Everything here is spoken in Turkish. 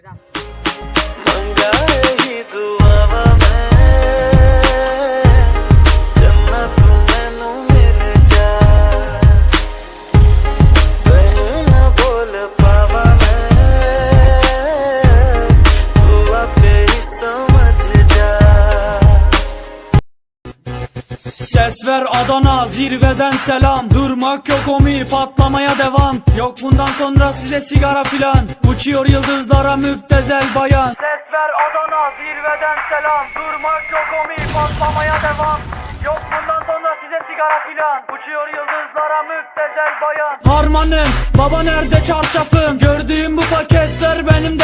Biraz. Ses ver Adana, zirveden selam. Durmak yok omi, patlamaya devam. Yok bundan sonra size sigara filan. Uçuyor yıldızlara müptezel bayan. Ses ver Adana, zirveden selam. Durmak yok omi, patlamaya devam. Yok bundan sonra size sigara filan. Uçuyor yıldızlara müptezel bayan. Harmanım, baba nerede çarşafım? Gördüğüm bu paketler benim